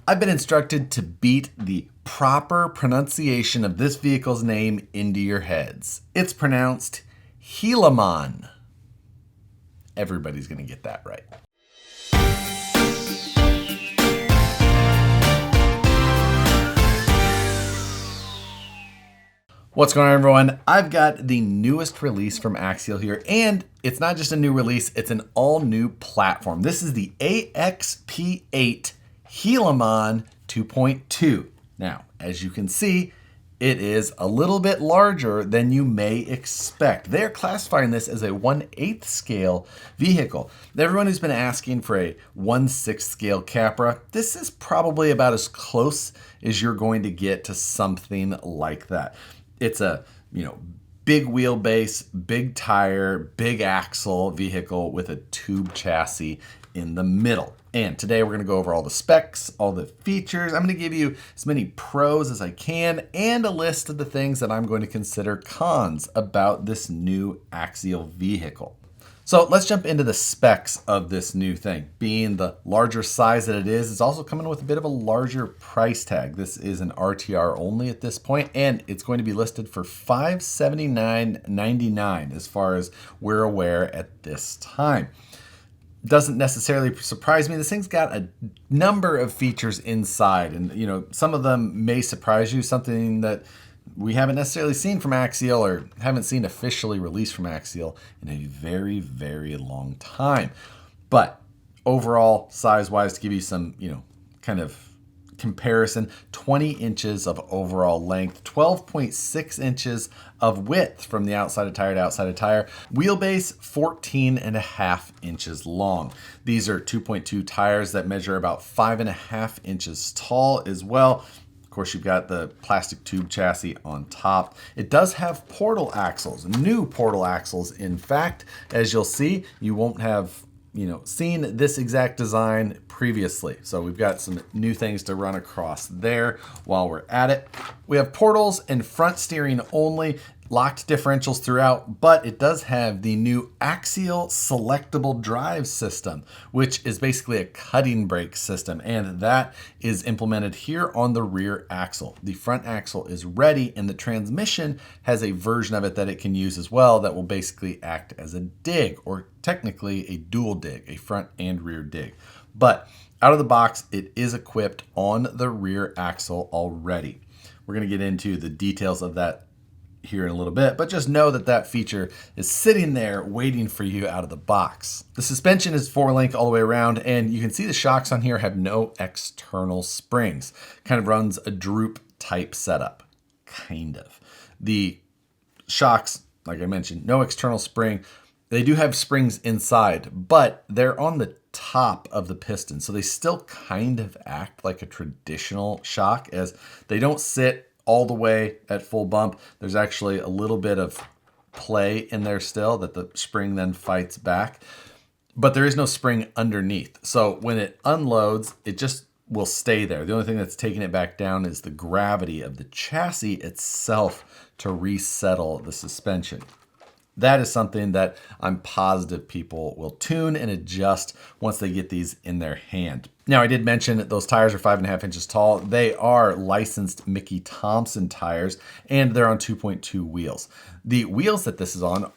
I've been instructed to beat the proper pronunciation of this vehicle's name into your heads. It's pronounced Gilamon. Everybody's going to get that right. What's going on, everyone? I've got the newest release from Axial here, and it's not just a new release, it's an all-new platform. This is the AXP8 Gilamon 2.2. Now, as you can see, it is a little bit larger than you may expect. They're classifying this as a 1/8 scale vehicle. Everyone who's been asking for a 1/6 scale Capra, this is probably about as close as you're going to get to something like that. It's a, big wheelbase, big tire, big axle vehicle with a tube chassis in the middle. And today we're going to go over all the specs, all the features. I'm going to give you as many pros as I can and a list of the things that I'm going to consider cons about this new Axial vehicle. So let's jump into the specs of this new thing. Being the larger size that it is, it's also coming with a bit of a larger price tag. This is an RTR only at this point, and it's going to be listed for $579.99 as far as we're aware at this time. Doesn't necessarily surprise me. This thing's got a number of features inside, and some of them may surprise you, something that we haven't necessarily seen from Axial or haven't seen officially released from Axial in a very, very long time. But overall, size-wise, to give you some, kind of comparison, 20 inches of overall length, 12.6 inches of width from the outside of tire to outside of tire, wheelbase 14.5 inches long. These are 2.2 tires that measure about 5.5 inches tall as well. Of course, you've got the plastic tube chassis on top. It does have portal axles, new portal axles. In fact, as you'll see, you won't have seen this exact design previously. So we've got some new things to run across there while we're at it. We have portals and front steering only, locked differentials throughout, but it does have the new Axial selectable drive system, which is basically a cutting brake system, and that is implemented here on the rear axle. The front axle is ready, and the transmission has a version of it that it can use as well that will basically act as a dig, or technically a dual dig, a front and rear dig. But out of the box, it is equipped on the rear axle already. We're going to get into the details of that here in a little bit, but just know that that feature is sitting there waiting for you out of the box. The suspension is 4-link all the way around, and you can see the shocks on here have no external springs. Kind of runs a droop type setup, kind of. The shocks, like I mentioned, no external spring. They do have springs inside, but they're on the top of the piston, so they still kind of act like a traditional shock, as they don't sit all the way at full bump. There's actually a little bit of play in there still that the spring then fights back, but there is no spring underneath. So when it unloads, it just will stay there. The only thing that's taking it back down is the gravity of the chassis itself to resettle the suspension. That is something that I'm positive people will tune and adjust once they get these in their hand. Now, I did mention that those tires are 5.5 inches tall. They are licensed Mickey Thompson tires, and they're on 2.2 wheels. The wheels that this is on,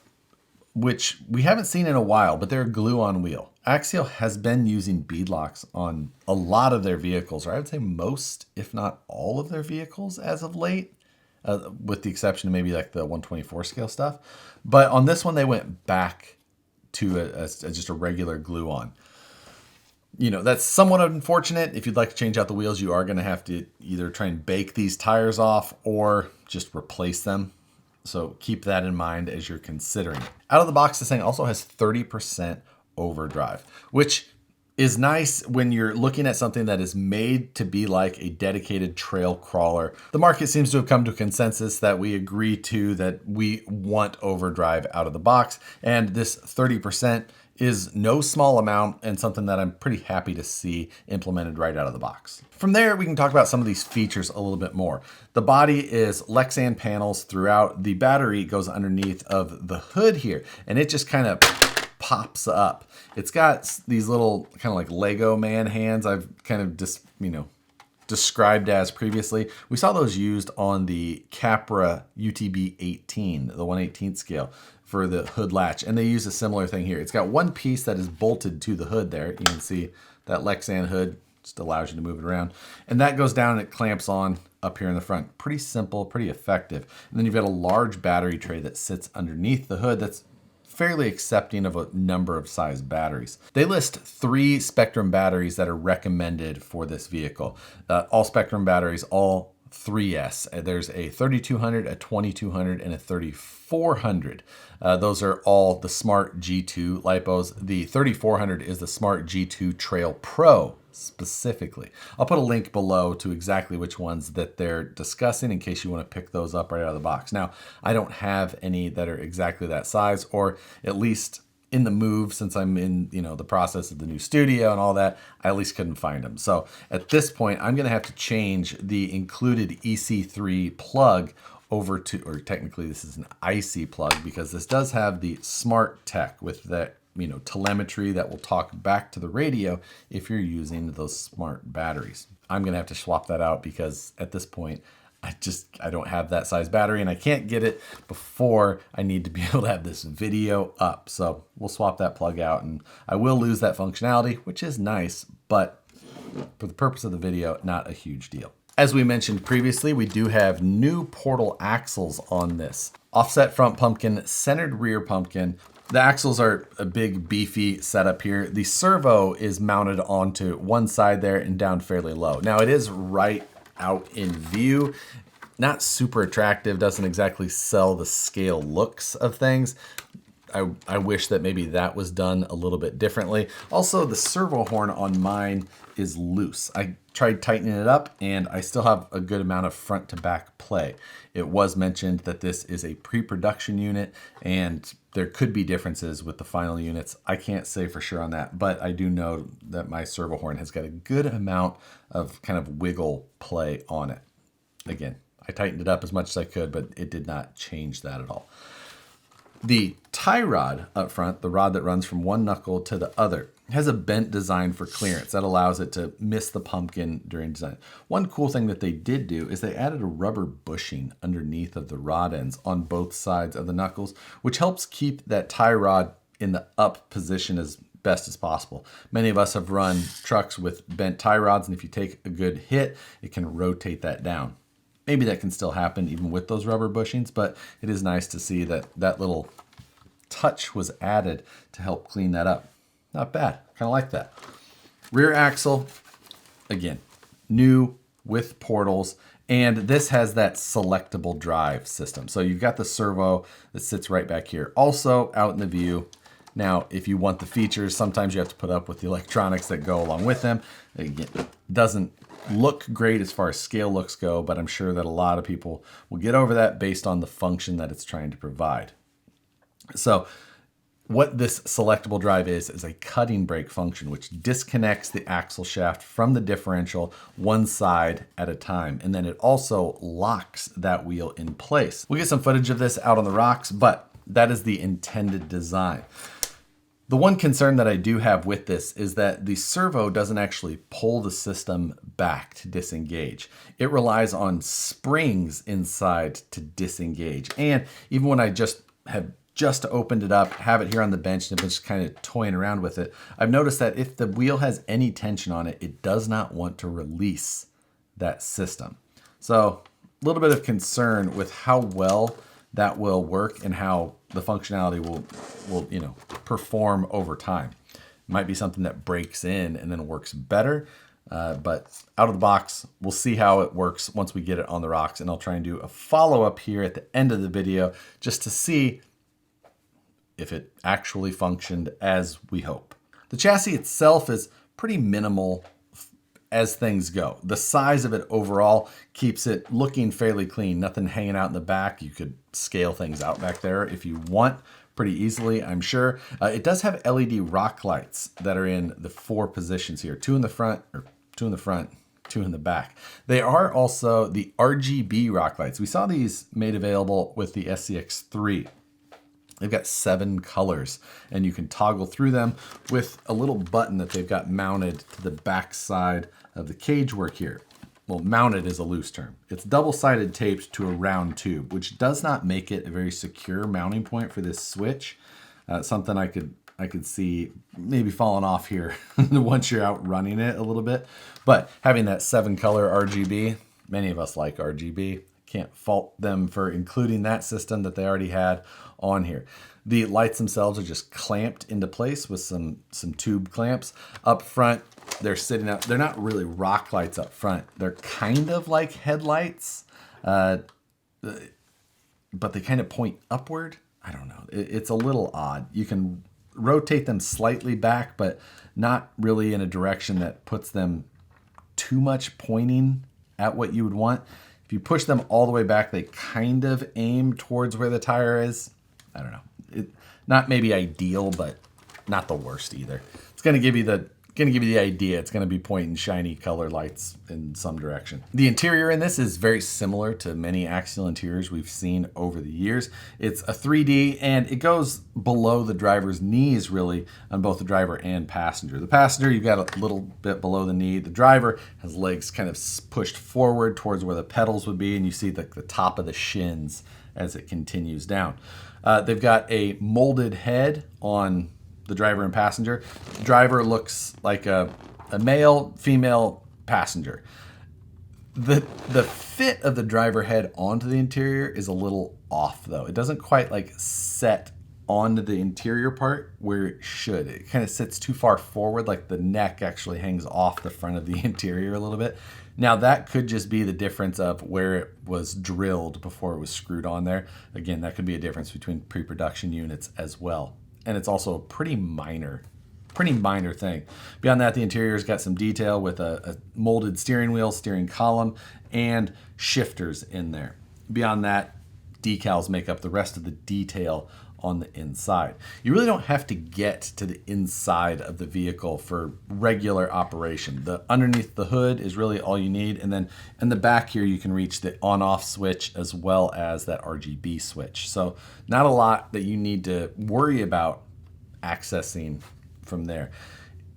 which we haven't seen in a while, but they're a glue-on wheel. Axial has been using beadlocks on a lot of their vehicles, or I would say most, if not all of their vehicles as of late. With the exception of maybe like the 124 scale stuff. But on this one, they went back to just a regular glue-on. That's somewhat unfortunate. If you'd like to change out the wheels, you are going to have to either try and bake these tires off or just replace them. So keep that in mind as you're considering. Out of the box, this thing also has 30% overdrive, which is nice when you're looking at something that is made to be like a dedicated trail crawler. The market seems to have come to a consensus that we agree to that we want overdrive out of the box, and this 30% is no small amount and something that I'm pretty happy to see implemented right out of the box. From there, we can talk about some of these features a little bit more. The body is Lexan panels throughout. The battery goes underneath of the hood here, and it just kind of pops up. It's got these little kind of like Lego man hands. I've kind of just, described as previously. We saw those used on the Capra UTB 18, the 1/18th scale for the hood latch. And they use a similar thing here. It's got one piece that is bolted to the hood there. You can see that Lexan hood just allows you to move it around. And that goes down and it clamps on up here in the front. Pretty simple, pretty effective. And then you've got a large battery tray that sits underneath the hood that's fairly accepting of a number of size batteries. They list 3 Spektrum batteries that are recommended for this vehicle. All Spektrum batteries, all 3S. There's a 3200, a 2200, and a 3400. Those are all the Smart G2 LiPos. The 3400 is the Smart G2 Trail Pro specifically. I'll put a link below to exactly which ones that they're discussing in case you want to pick those up right out of the box. Now, I don't have any that are exactly that size, or at least in the move, since I'm in, the process of the new studio and all that, I at least couldn't find them. So at this point, I'm going to have to change the included EC3 plug over to, or technically this is an IC plug, because this does have the smart tech with that, telemetry that will talk back to the radio if you're using those smart batteries. I'm going to have to swap that out because at this point, I don't have that size battery, and I can't get it before I need to be able to have this video up. So we'll swap that plug out, and I will lose that functionality, which is nice, but for the purpose of the video, not a huge deal. As we mentioned previously, we do have new portal axles on this. Offset front pumpkin, centered rear pumpkin. The axles are a big beefy setup here. The servo is mounted onto one side there and down fairly low. Now it is right out in view, not super attractive, doesn't exactly sell the scale looks of things. I wish that maybe that was done a little bit differently. Also, the servo horn on mine is loose. I tried tightening it up and I still have a good amount of front to back play. It was mentioned that this is a pre-production unit and there could be differences with the final units. I can't say for sure on that, but I do know that my servo horn has got a good amount of kind of wiggle play on it. Again, I tightened it up as much as I could, but it did not change that at all. The tie rod up front, the rod that runs from one knuckle to the other, has a bent design for clearance that allows it to miss the pumpkin during design. One cool thing that they did do is they added a rubber bushing underneath of the rod ends on both sides of the knuckles, which helps keep that tie rod in the up position as best as possible. Many of us have run trucks with bent tie rods, and if you take a good hit, it can rotate that down. Maybe that can still happen even with those rubber bushings, but it is nice to see that that little touch was added to help clean that up. Not bad. Kind of like that. Rear axle, again, new with portals, and this has that selectable drive system. So you've got the servo that sits right back here. Also out in the view. Now, if you want the features, sometimes you have to put up with the electronics that go along with them. Again, it doesn't look great as far as scale looks go, but I'm sure that a lot of people will get over that based on the function that it's trying to provide. So what this selectable drive is a cutting brake function, which disconnects the axle shaft from the differential one side at a time. And then it also locks that wheel in place. We'll get some footage of this out on the rocks, but that is the intended design. The one concern that I do have with this is that the servo doesn't actually pull the system back to disengage. It relies on springs inside to disengage. And even when I just opened it up, have it here on the bench, and been just kind of toying around with it, I've noticed that if the wheel has any tension on it, it does not want to release that system. So a little bit of concern with how well that will work and how the functionality will perform over time. It might be something that breaks in and then works better, but out of the box, we'll see how it works once we get it on the rocks, and I'll try and do a follow-up here at the end of the video just to see if it actually functioned as we hope. The chassis itself is pretty minimal as things go. The size of it overall keeps it looking fairly clean. Nothing hanging out in the back. You could scale things out back there if you want pretty easily, I'm sure. It does have LED rock lights that are in the 4 positions here. 2 in the front, 2 in the back. They are also the RGB rock lights. We saw these made available with the SCX3. They've got 7 colors, and you can toggle through them with a little button that they've got mounted to the back side of the cage work here. well, mounted is a loose term. It's double-sided taped to a round tube, which does not make it a very secure mounting point for this switch. Something I could see maybe falling off here once you're out running it a little bit. But having that 7-color RGB, many of us like RGB. Can't fault them for including that system that they already had on here. The lights themselves are just clamped into place with some tube clamps. Up front, they're sitting up. They're not really rock lights up front. They're kind of like headlights, but they kind of point upward. I don't know. It's a little odd. You can rotate them slightly back, but not really in a direction that puts them too much pointing at what you would want. If you push them all the way back, they kind of aim towards where the tire is. I don't know. Not maybe ideal, but not the worst either. It's going to give you the idea. It's going to be pointing shiny color lights in some direction. The interior in this is very similar to many Axial interiors we've seen over the years. It's a 3D, and it goes below the driver's knees, really, on both the driver and passenger. The passenger, you've got a little bit below the knee. The driver has legs kind of pushed forward towards where the pedals would be, and you see the top of the shins as it continues down. They've got a molded head on the driver and passenger. The driver looks like a male, female passenger. The fit of the driver head onto the interior is a little off, though. It doesn't quite like set onto the interior part where it should. It kind of sits too far forward, like the neck actually hangs off the front of the interior a little bit. Now that could just be the difference of where it was drilled before it was screwed on there. Again, that could be a difference between pre-production units as well. And it's also a pretty minor thing. Beyond that, the interior's got some detail with a molded steering wheel, steering column, and shifters in there. Beyond that, decals make up the rest of the detail on the inside. You really don't have to get to the inside of the vehicle for regular operation. The underneath the hood is really all you need, and then in the back here you can reach the on-off switch as well as that RGB switch. So not a lot that you need to worry about accessing from there.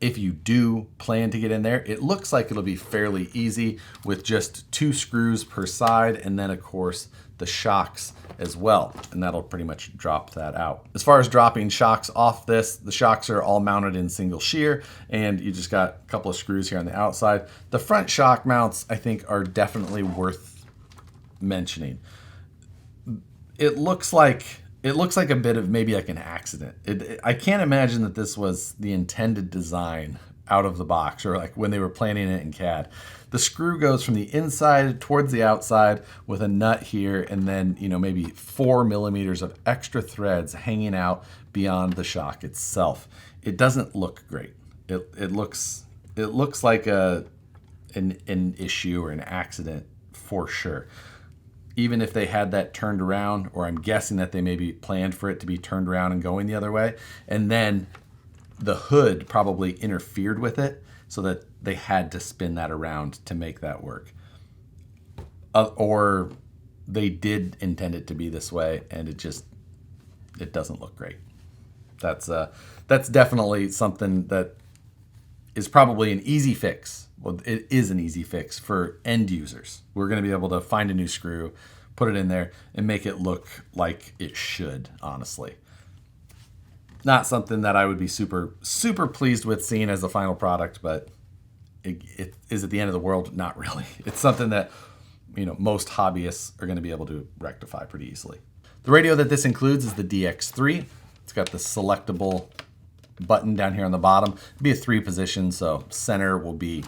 If you do plan to get in there, it looks like it'll be fairly easy with just 2 screws per side, and then of course the shocks as well, and that'll pretty much drop that out. As far as dropping shocks off this, the shocks are all mounted in single shear, and you just got a couple of screws here on the outside. The front shock mounts, I think, are definitely worth mentioning. It looks like a bit of maybe like an accident. I can't imagine that this was the intended design out of the box, or like when they were planning it in CAD. The screw goes from the inside towards the outside with a nut here, and then maybe 4 millimeters of extra threads hanging out beyond the shock itself. It doesn't look great. It looks like an issue or an accident for sure. Even if they had that turned around, or I'm guessing that they maybe planned for it to be turned around and going the other way, and then the hood probably interfered with it so that they had to spin that around to make that work. Or they did intend it to be this way, and it doesn't look great. That's definitely something that is probably an easy fix. Well, it is an easy fix for end users. We're going to be able to find a new screw, put it in there, and make it look like it should, honestly. Not something that I would be super, super pleased with seeing as the final product, but it is at the end of the world? Not really. It's something that most hobbyists are going to be able to rectify pretty easily. The radio that this includes is the DX3. It's got the selectable button down here on the bottom. It'll be a 3 position, so center will be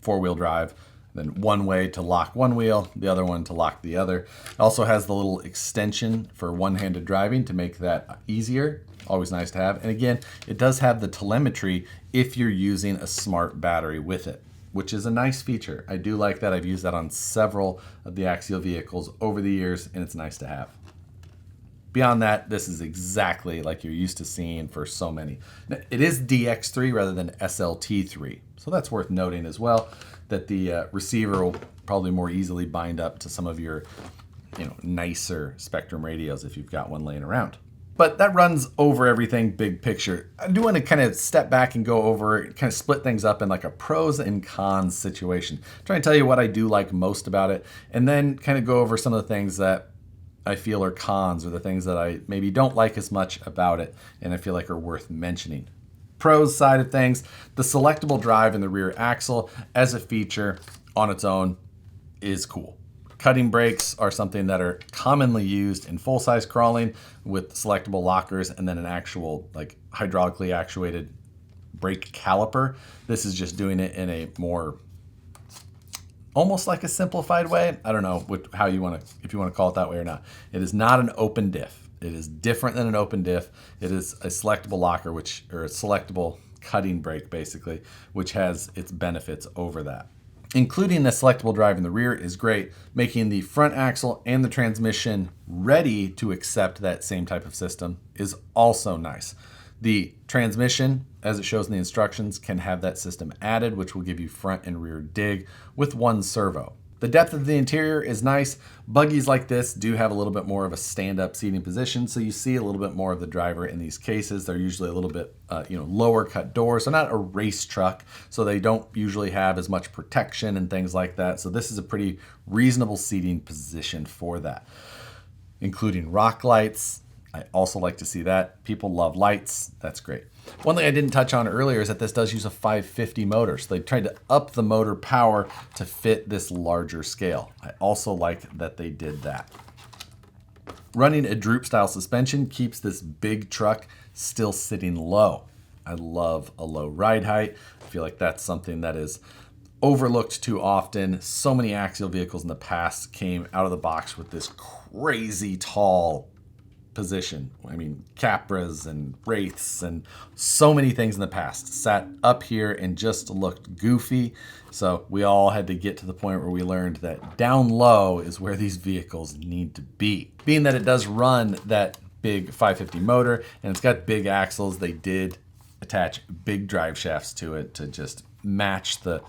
4-wheel drive, then one way to lock one wheel, the other one to lock the other. It also has the little extension for one-handed driving to make that easier. Always nice to have. And again, it does have the telemetry if you're using a smart battery with it, which is a nice feature. I do like that. I've used that on several of the Axial vehicles over the years, and it's nice to have. Beyond that, this is exactly like you're used to seeing for so many. It is DX3 rather than SLT3, so that's worth noting as well, that the receiver will probably more easily bind up to some of your nicer Spektrum radios if you've got one laying around. But that runs over everything big picture. I do want to kind of step back and go over, kind of split things up in like a pros and cons situation. Try and tell you what I do like most about it, and then kind of go over some of the things that I feel are cons, or the things that I maybe don't like as much about it and I feel like are worth mentioning. Pros side of things, the selectable drive in the rear axle as a feature on its own is cool. Cutting brakes are something that are commonly used in full-size crawling with selectable lockers and then an actual like hydraulically actuated brake caliper. This is just doing it in a more almost like a simplified way. I don't know how you want to, if you want to call it that way or not. It is not an open diff. It is different than an open diff. It is a selectable locker, or a selectable cutting brake basically, which has its benefits over that. Including the selectable drive in the rear is great, making the front axle and the transmission ready to accept that same type of system is also nice. The transmission, as it shows in the instructions, can have that system added, which will give you front and rear dig with one servo. The depth of the interior is nice. Buggies like this do have a little bit more of a stand-up seating position, so you see a little bit more of the driver in these cases. They're usually a little bit lower cut doors, so not a race truck, so they don't usually have as much protection and things like that. So this is a pretty reasonable seating position for that, including rock lights. I also like to see that. People love lights. That's great. One thing I didn't touch on earlier is that this does use a 550 motor. So they tried to up the motor power to fit this larger scale. I also like that they did that. Running a droop style suspension keeps this big truck still sitting low. I love a low ride height. I feel like that's something that is overlooked too often. So many axial vehicles in the past came out of the box with this crazy tall position. I mean, Capras and Wraiths and so many things in the past sat up here and just looked goofy. So we all had to get to the point where we learned that down low is where these vehicles need to be. Being that it does run that big 550 motor and it's got big axles, they did attach big drive shafts to it to just match the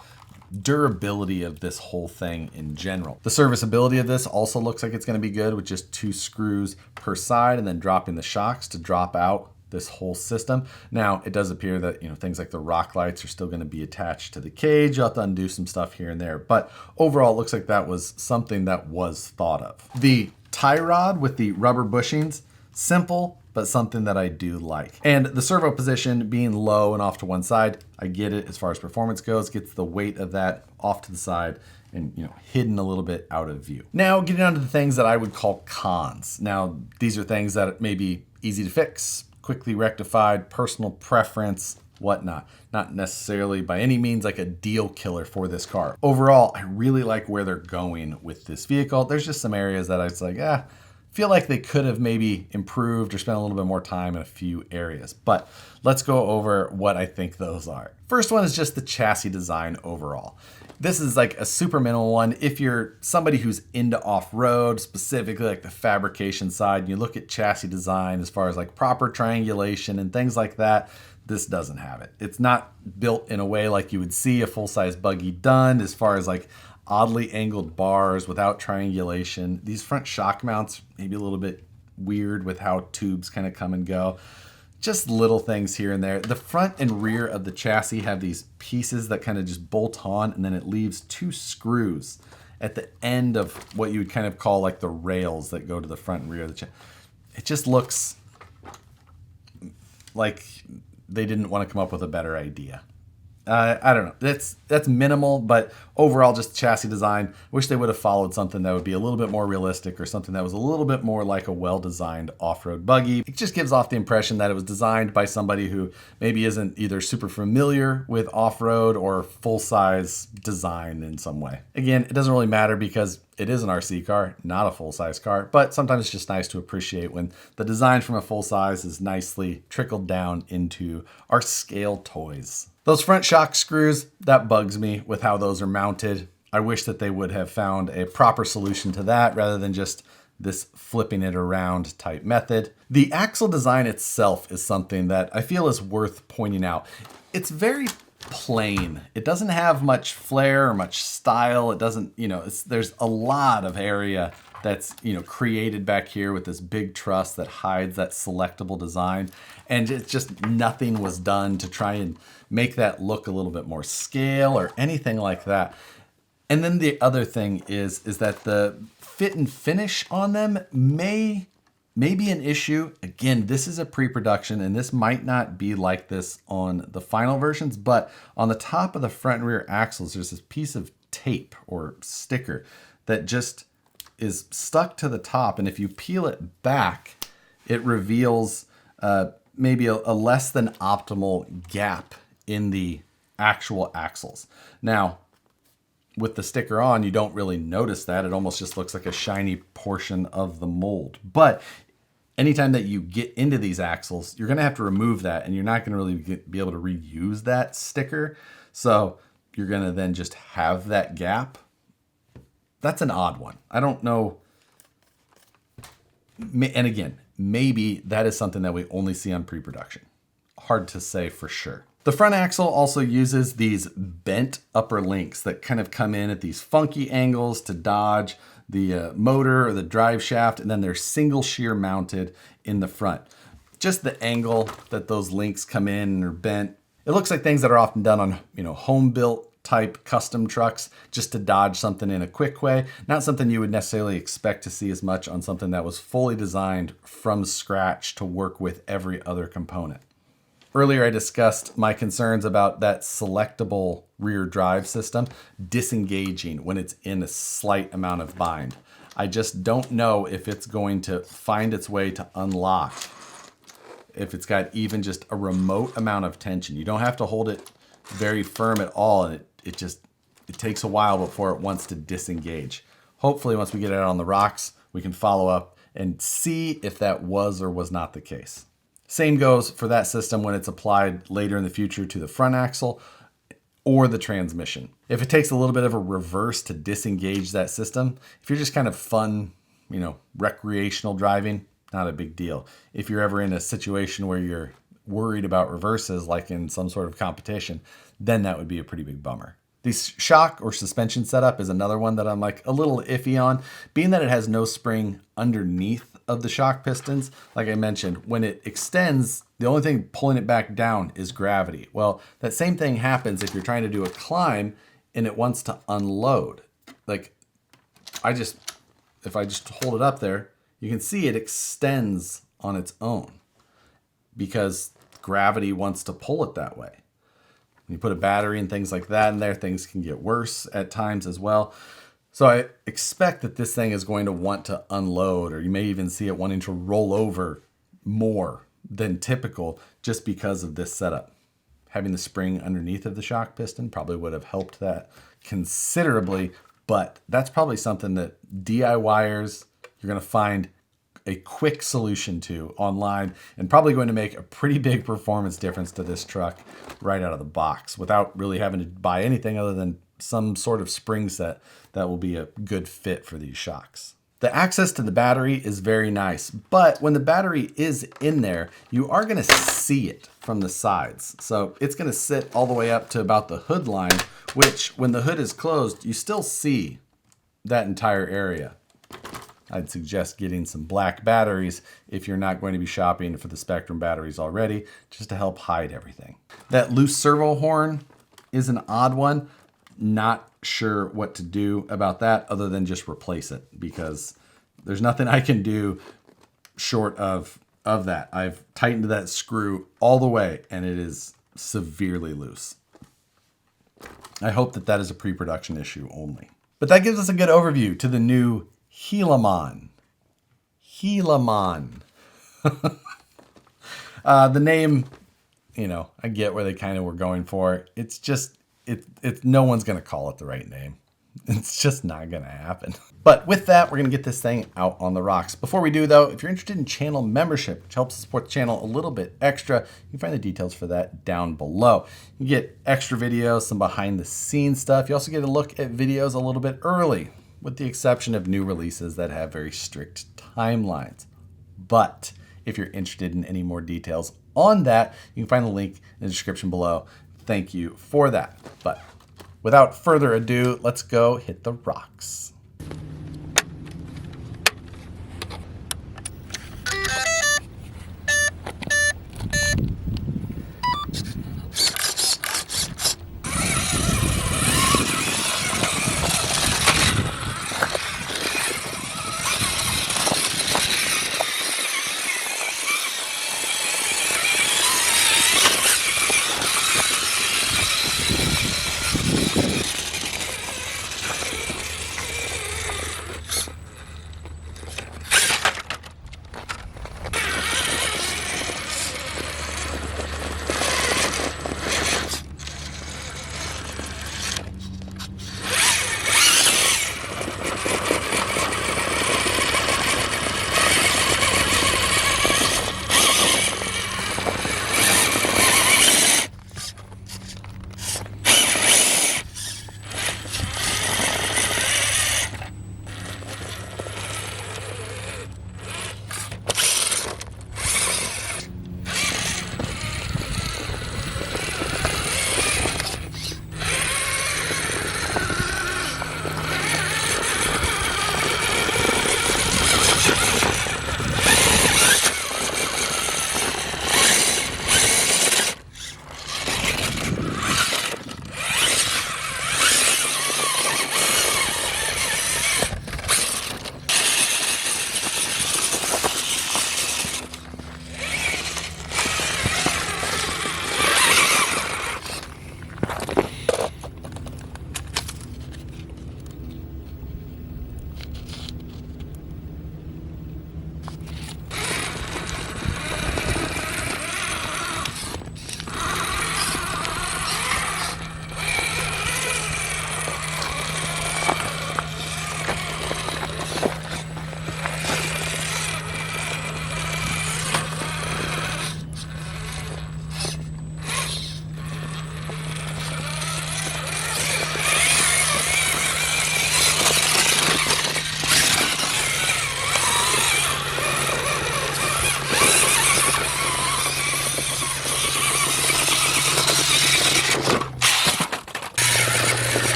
durability of this whole thing in general. The serviceability of this also looks like it's going to be good with just 2 screws per side and then dropping the shocks to drop out this whole system. Now, it does appear that, things like the rock lights are still going to be attached to the cage. You'll have to undo some stuff here and there, but overall it looks like that was something that was thought of. The tie rod with the rubber bushings, simple, but something that I do like. And the servo position being low and off to one side, I get it as far as performance goes, gets the weight of that off to the side and hidden a little bit out of view. Now getting on to the things that I would call cons. Now these are things that may be easy to fix, quickly rectified, personal preference, whatnot. Not necessarily by any means like a deal killer for this car. Overall, I really like where they're going with this vehicle. There's just some areas that I was like, feel like they could have maybe improved or spent a little bit more time in a few areas, but let's go over what I think those are. First one is just the chassis design overall. This is like a super minimal one. If you're somebody who's into off-road, specifically like the fabrication side, and you look at chassis design as far as like proper triangulation and things like that, this doesn't have it. It's not built in a way like you would see a full-size buggy done as far as like oddly angled bars without triangulation. These front shock mounts maybe a little bit weird with how tubes kind of come and go. Just little things here and there. The front and rear of the chassis have these pieces that kind of just bolt on, and then it leaves 2 screws at the end of what you would kind of call like the rails that go to the front and rear of the chassis. It just looks like they didn't want to come up with a better idea. I don't know. That's minimal, but overall, just chassis design. Wish they would have followed something that would be a little bit more realistic or something that was a little bit more like a well-designed off-road buggy. It just gives off the impression that it was designed by somebody who maybe isn't either super familiar with off-road or full-size design in some way. Again, it doesn't really matter because it is an RC car, not a full-size car, but sometimes it's just nice to appreciate when the design from a full-size is nicely trickled down into our scale toys. Those front shock screws, that bugs me with how those are mounted. I wish that they would have found a proper solution to that rather than just this flipping it around type method. The axle design itself is something that I feel is worth pointing out. It's very plain. It doesn't have much flair or much style. It doesn't, there's a lot of area that's, created back here with this big truss that hides that selectable design. And it's just nothing was done to try and make that look a little bit more scale or anything like that. And then the other thing is that the fit and finish on them may be an issue. Again, this is a pre-production and this might not be like this on the final versions, but on the top of the front and rear axles, there's this piece of tape or sticker that just is stuck to the top. And if you peel it back, it reveals maybe a less than optimal gap in the actual axles. Now, with the sticker on, you don't really notice that. It almost just looks like a shiny portion of the mold. But anytime that you get into these axles, you're going to have to remove that, and you're not going to really be able to reuse that sticker. So you're going to then just have that gap. That's an odd one. I don't know. And again, maybe that is something that we only see on pre-production. Hard to say for sure. The front axle also uses these bent upper links that kind of come in at these funky angles to dodge the motor or the drive shaft, and then they're single shear mounted in the front. Just the angle that those links come in and are bent. It looks like things that are often done on, home built type custom trucks just to dodge something in a quick way. Not something you would necessarily expect to see as much on something that was fully designed from scratch to work with every other component. Earlier, I discussed my concerns about that selectable rear drive system disengaging when it's in a slight amount of bind. I just don't know if it's going to find its way to unlock if it's got even just a remote amount of tension. You don't have to hold it very firm at all, and it takes a while before it wants to disengage. Hopefully, once we get it out on the rocks, we can follow up and see if that was or was not the case. Same goes for that system when it's applied later in the future to the front axle or the transmission. If it takes a little bit of a reverse to disengage that system, if you're just kind of fun, recreational driving, not a big deal. If you're ever in a situation where you're worried about reverses, like in some sort of competition, then that would be a pretty big bummer. The shock or suspension setup is another one that I'm like a little iffy on, being that it has no spring underneath of the shock pistons. Like I mentioned, when it extends, the only thing pulling it back down is gravity. Well, that same thing happens if you're trying to do a climb and it wants to unload. Like if I just hold it up there, you can see it extends on its own because gravity wants to pull it that way. When you put a battery and things like that in there, things can get worse at times as well. So I expect that this thing is going to want to unload, or you may even see it wanting to roll over more than typical just because of this setup. Having the spring underneath of the shock piston probably would have helped that considerably, but that's probably something that DIYers, you're going to find a quick solution to online, and probably going to make a pretty big performance difference to this truck right out of the box without really having to buy anything other than some sort of spring set that will be a good fit for these shocks. The access to the battery is very nice, but when the battery is in there, you are going to see it from the sides. So it's going to sit all the way up to about the hood line, which when the hood is closed, you still see that entire area. I'd suggest getting some black batteries if you're not going to be shopping for the Spektrum batteries already, just to help hide everything. That loose servo horn is an odd one. Not sure what to do about that other than just replace it, because there's nothing I can do short of that. I've tightened that screw all the way and it is severely loose. I hope that that is a pre-production issue only. But that gives us a good overview to the new Gilamon. Gilamon. The name, I get where they kind of were going for. It's just, it's no one's going to call it the right name. It's just not going to happen. But with that, we're going to get this thing out on the rocks. Before we do, though, if you're interested in channel membership, which helps support the channel a little bit extra, you can find the details for that down below. You get extra videos, some behind the scenes stuff. You also get a look at videos a little bit early, with the exception of new releases that have very strict timelines. But if you're interested in any more details on that, you can find the link in the description below. thank you for that. But without further ado, let's go hit the rocks.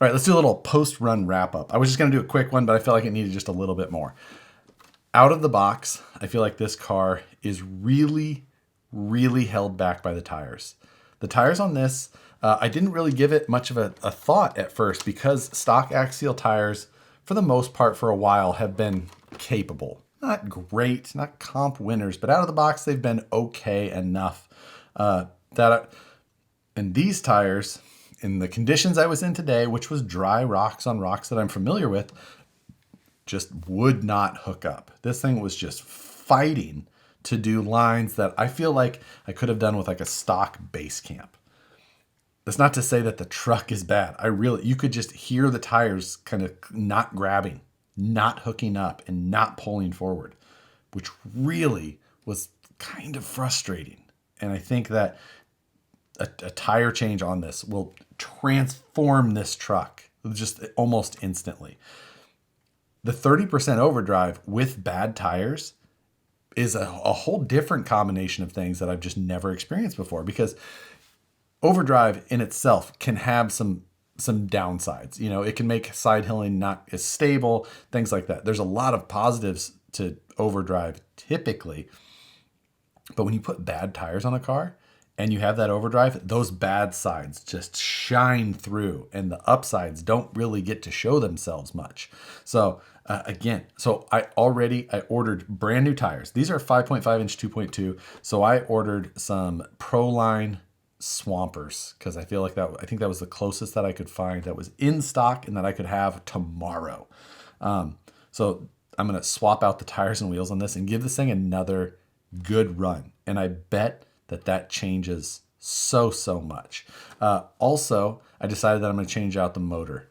All right, let's do a little post-run wrap-up. I was just going to do a quick one, but I feel like it needed just a little bit more. Out of the box, I feel like this car is really, really held back by the tires. The tires on this, I didn't really give it much of a thought at first because stock axial tires, for the most part for a while, have been capable. Not great, not comp winners, but out of the box, they've been okay enough. And these tires, in the conditions I was in today, which was dry rocks on rocks that I'm familiar with, just would not hook up. This thing was just fighting to do lines that I feel like I could have done with like a stock base camp. That's not to say that the truck is bad. You could just hear the tires kind of not grabbing, not hooking up, and not pulling forward, which really was kind of frustrating. And I think that a tire change on this will transform this truck just almost instantly. The 30% overdrive with bad tires is a whole different combination of things that I've just never experienced before, because overdrive in itself can have some downsides. You know, it can make side hilling not as stable, things like that. There's a lot of positives to overdrive typically, but when you put bad tires on a car and you have that overdrive, those bad sides just shine through and the upsides don't really get to show themselves much. So I ordered brand new tires. These are 5.5 inch 2.2. So I ordered some Proline Swampers because I think that was the closest that I could find that was in stock and that I could have tomorrow. So I'm going to swap out the tires and wheels on this and give this thing another good run. And I bet that changes so much. Also, I decided that I'm going to change out the motor.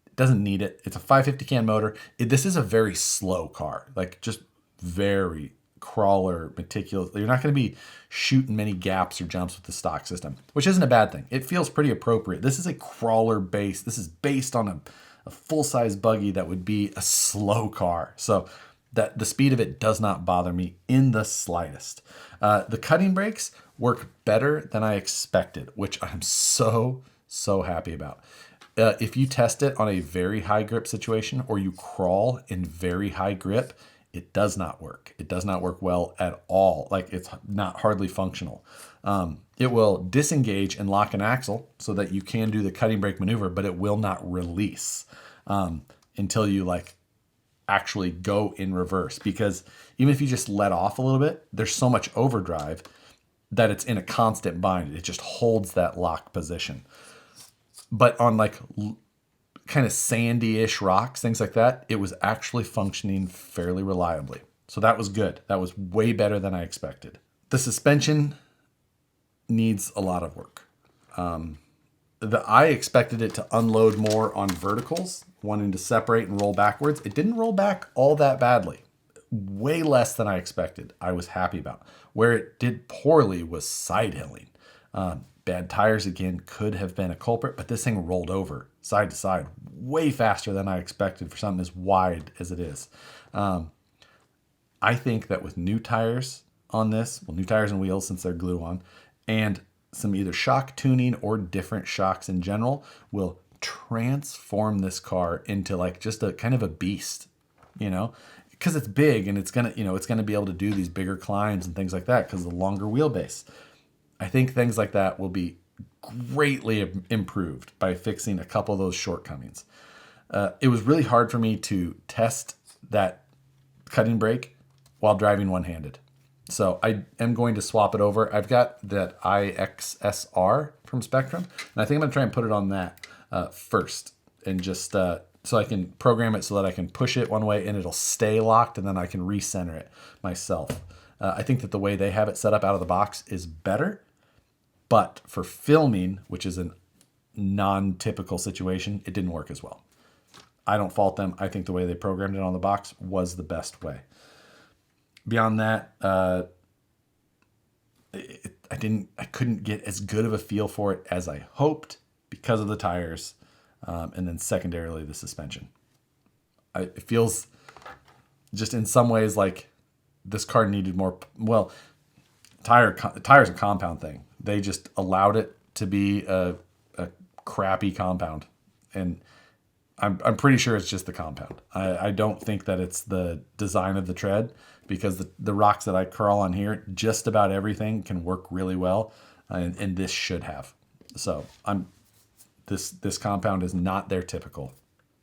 It doesn't need it. It's a 550 can motor. This is a very slow car, like just very crawler, meticulous. You're not going to be shooting many gaps or jumps with the stock system, which isn't a bad thing. It feels pretty appropriate. This is a crawler base. This is based on a full-size buggy that would be a slow car. So that the speed of it does not bother me in the slightest. The cutting brakes work better than I expected, which I'm so happy about. If you test it on a very high grip situation or you crawl in very high grip, it does not work. It does not work well at all. Like it's not hardly functional. It will disengage and lock an axle so that you can do the cutting brake maneuver, but it will not release until you actually go in reverse, because even if you just let off a little bit, there's so much overdrive that it's in a constant bind. It just holds that lock position. But on kind of sandy-ish rocks, things like that, it was actually functioning fairly reliably. So that was good. That was way better than I expected. The suspension needs a lot of work. I expected it to unload more on verticals, wanting to separate and roll backwards. It didn't roll back all that badly. Way less than I expected. I was happy about. Where it did poorly was side hilling. Bad tires, again, could have been a culprit, but this thing rolled over side to side way faster than I expected for something as wide as it is. I think that with new tires on this, new tires and wheels since they're glue on, and some either shock tuning or different shocks in general will transform this car into just a kind of a beast, because it's big and it's going to be able to do these bigger climbs and things like that because of the longer wheelbase. I think things like that will be greatly improved by fixing a couple of those shortcomings. It was really hard for me to test that cutting brake while driving one-handed. So I am going to swap it over. I've got that IXSR from Spektrum, and I think I'm going to try and put it on that first, and just so I can program it so that I can push it one way and it'll stay locked, and then I can recenter it myself. I think that the way they have it set up out of the box is better, but for filming, which is a non-typical situation, it didn't work as well. I don't fault them. I think the way they programmed it on the box was the best way. Beyond that, I couldn't get as good of a feel for it as I hoped because of the tires, and then secondarily the suspension. It feels just in some ways like this car needed more. Well, tires a compound thing. They just allowed it to be a crappy compound, And I'm pretty sure it's just the compound. I don't think that it's the design of the tread, because the rocks that I curl on here, just about everything can work really well, and this should have. So this compound is not their typical.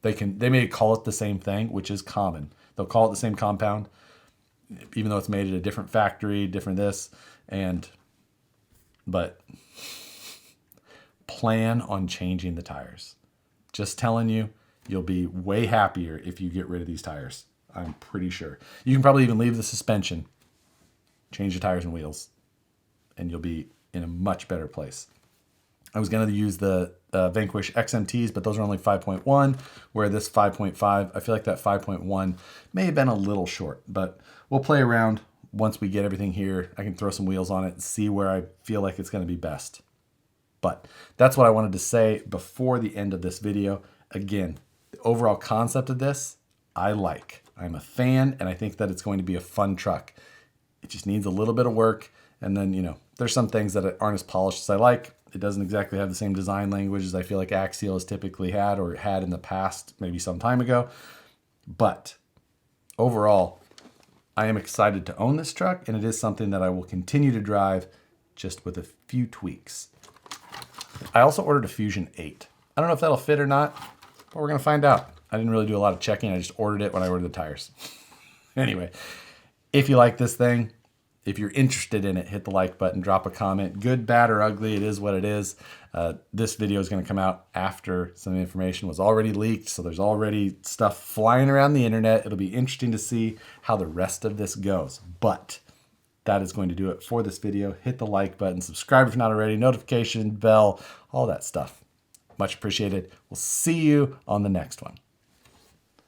They may call it the same thing, which is common. They'll call it the same compound, even though it's made at a different factory, different this, but plan on changing the tires. Just telling you, you'll be way happier if you get rid of these tires. I'm pretty sure. You can probably even leave the suspension, change the tires and wheels, and you'll be in a much better place. I was going to use the Vanquish XMTs, but those are only 5.1, where this 5.5, I feel like that 5.1 may have been a little short, but we'll play around once we get everything here. I can throw some wheels on it and see where I feel like it's going to be best. But that's what I wanted to say before the end of this video. Again, the overall concept of this, I like. I'm a fan, and I think that it's going to be a fun truck. It just needs a little bit of work, and then, you know, there's some things that aren't as polished as I like. It doesn't exactly have the same design language as I feel like Axial has typically had, or had in the past, maybe some time ago. But overall, I am excited to own this truck, and it is something that I will continue to drive, just with a few tweaks. I also ordered a Fusion 8. I don't know if that'll fit or not, but we're going to find out. I didn't really do a lot of checking. I just ordered it when I ordered the tires. Anyway, if you like this thing, if you're interested in it, hit the like button, drop a comment. Good, bad, or ugly, it is what it is. This video is going to come out after some information was already leaked, so there's already stuff flying around the internet. It'll be interesting to see how the rest of this goes. But that is going to do it for this video. Hit the like button, subscribe if not already, notification bell, all that stuff. Much appreciated. We'll see you on the next one.